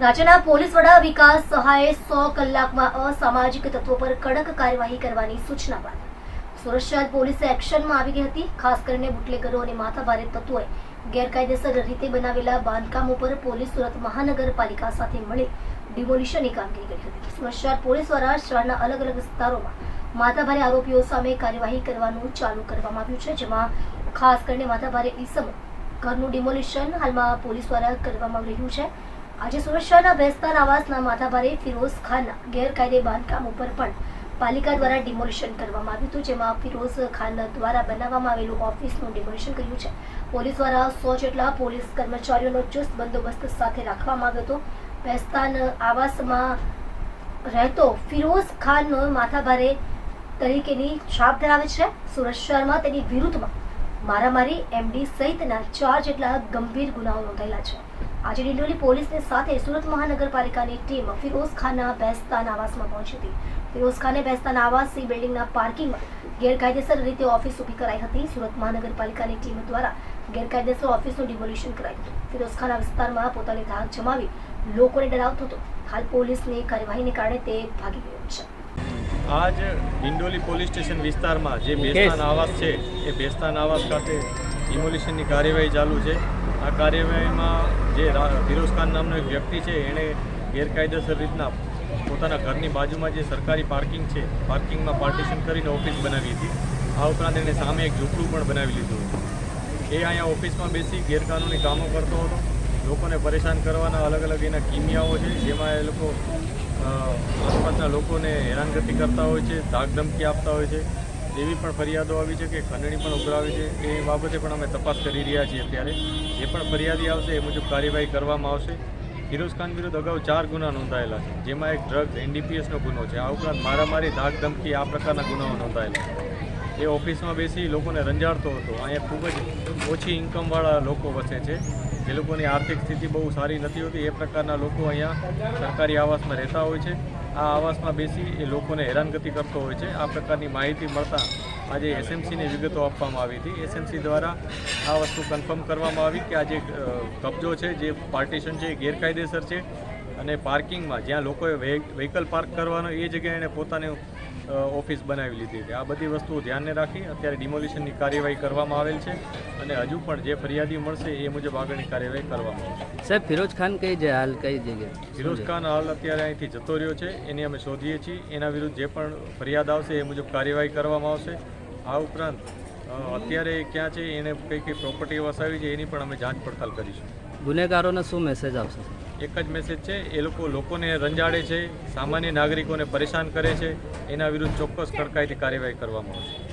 રાજ્યના પોલીસ વડા વિકાસ સહાયે 100 કલાકમાં અસામાજિક તત્વો પર કડક કાર્યવાહી કરવાની સૂચના બાદ સુરત શહેર પોલીસે એક્શનમાં આવી ગઈ હતી। ખાસ કરીને બુટલેગરો અને માથાભારે તત્વોએ ગેરકાયદેસર રીતે બનાવેલા બાંધકામો પર પોલીસ સુરત મહાનગરપાલિકા સાથે મળી ડિમોલિશનની કામગીરી કરી હતી। સુરત શહેર પોલીસ દ્વારા શહેરના અલગ અલગ વિસ્તારોમાં માથાભારે આરોપીઓ સામે કાર્યવાહી કરવાનું ચાલુ કરવામાં આવ્યું છે, જેમાં ખાસ કરીને માથાભારે ઈસમો ઘરનું ડિમોલિશન હાલમાં પોલીસ દ્વારા કરવામાં આવી રહ્યું છે। આજે સુરત શહેરના બેસ્તાન આવાસના માથાભારે ફિરોઝ ખાનના ગેરકાયદે બાંધકામ ઉપર પણ પાલિકા દ્વારા ડિમોલિશન કરવામાં આવ્યું હતું, જેમાં ફિરોઝ ખાન દ્વારા બનાવવામાં આવેલું ઓફિસનું ડિમોલિશન કર્યું છે। પોલીસ દ્વારા 100 જેટલા પોલીસ કર્મચારીઓનો ચુસ્ત બંદોબસ્ત સાથે રાખવામાં આવ્યો હતો। બેસ્તાન આવાસમાં રહેતો ફિરોઝ ખાન માથાભારે તરીકેની છાપ ધરાવે છે। સુરત શહેરમાં તેની વિરુદ્ધમાં મારામારી, એમડી સહિતના 4 જેટલા ગંભીર ગુનાઓ નોંધાયેલા છે। આજે ડિંડોલી પોલીસની સાથે સુરત મહાનગરપાલિકાની ટીમ ફિરોઝ ખાનના બેસ્તાન આવાસમાં પહોંચી હતી। ફિરોઝ ખાને બેસ્તાન આવાસી બિલ્ડિંગના પાર્કિંગમાં ગેરકાયદેસર રીતે ઓફિસ ઊભી કરાઈ હતી। સુરત મહાનગરપાલિકાની ટીમ દ્વારા ગેરકાયદેસર ઓફિસનું ડિમોલિશન કરાયું હતું। ફિરોઝ ખાન આ વિસ્તારમાં પોતાની ધાક જમાવી લોકોને ડરાવતો હતો। હાલ પોલીસની કાર્યવાહીને કારણે તે ભાગી ગયો છે। આજ ડિંડોલી પોલીસ સ્ટેશન વિસ્તારમાં જે બેસ્તાન આવાસ છે એ બેસ્તાન આવાસ ખાતે ડિમોલિશનની કાર્યવાહી ચાલુ છે। આ કાર્યવાહીમાં જે ફિરોઝ ખાન નામનો એક વ્યક્તિ છે, એણે ગેરકાયદેસર રીતના પોતાના ઘરની બાજુમાં જે સરકારી પાર્કિંગ છે, પાર્કિંગમાં પાર્ટીશન કરીને ઓફિસ બનાવી હતી। આ ઉપરાંત એણે સામે એક ઝૂંપડું પણ બનાવી લીધું હતું। એ અહીંયા ઓફિસમાં બેસી ગેરકાનૂની કામો કરતો હતો। લોકોને પરેશાન કરવાના અલગ અલગ એના કિમિયાઓ છે, જેમાં એ લોકો આસપાસના લોકોને હેરાનગતિ કરતા હોય છે, ધાક ધમકી આપતા હોય છે। એવી પણ ફરિયાદો આવી છે કે ખંડણી પણ ઉઘરાવી છે। એ બાબતે પણ અમે તપાસ કરી રહ્યા છીએ। અત્યારે જે પણ ફરિયાદી આવશે એ મુજબ કાર્યવાહી કરવામાં આવશે। ફિરોઝ ખાન વિરુદ્ધ અગાઉ 4 ગુના નોંધાયેલા છે, જેમાં એક ડ્રગ્સ NDPSનો ગુનો છે। આ ઉપરાંત મારામારી, ધાક ધમકી આ પ્રકારના ગુનાઓ નોંધાયેલા છે। એ ઓફિસમાં બેસી લોકોને રંજાડતો હતો। અહીંયા ખૂબ જ ઓછી ઇન્કમવાળા લોકો વસે છે, જે લોકોની આર્થિક સ્થિતિ બહુ સારી નથી હોતી। એ પ્રકારના લોકો અહીંયા સરકારી આવાસમાં રહેતા હોય છે। આ આવાસમાં બેસી એ લોકોને હેરાનગતિ કરતો હોય છે। આ પ્રકારની માહિતી મળતા આજે SMCને વિગતો આપવામાં આવી હતી। SMC દ્વારા આ વસ્તુ કન્ફર્મ કરવામાં આવી કે આ જે કબજો છે, જે પાર્ટીશન છે, એ ગેરકાયદેસર છે અને પાર્કિંગમાં જ્યાં લોકોએ વ્હીકલ પાર્ક કરવાનો એ જગ્યાએ એણે પોતાની ઓફિસ બનાવી લીધી હતી। આ બધી વસ્તુઓ ધ્યાને રાખી અત્યારે ડિમોલિશનની કાર્યવાહી કરવામાં આવેલ છે અને હજુ પણ જે ફરિયાદી મળશે એ મુજબ આગળની કાર્યવાહી કરવામાં આવશે। સાહેબ, ફિરોઝ ખાન કઈ જગ્યાએ? ફિરોઝ ખાન હાલ અત્યારે અહીંથી જતો રહ્યો છે, એની અમે શોધીએ છીએ। એના વિરુદ્ધ જે પણ ફરિયાદ આવશે એ મુજબ કાર્યવાહી કરવામાં આવશે। આ ઉપરાંત અત્યારે ક્યાં છે, એને કઈ પ્રોપર્ટી વસાવી છે એની પણ અમે જાંચ પડતાલ કરીશું। ગુનેગારોને શું મેસેજ આપશે? એક જ મેસેજ છે, એ લોકોને રંજાડે છે, સામાન્ય નાગરિકોને પરેશાન કરે છે, એના વિરુદ્ધ ચોક્કસ કડકાઈથી કાર્યવાહી કરવામાં આવશે।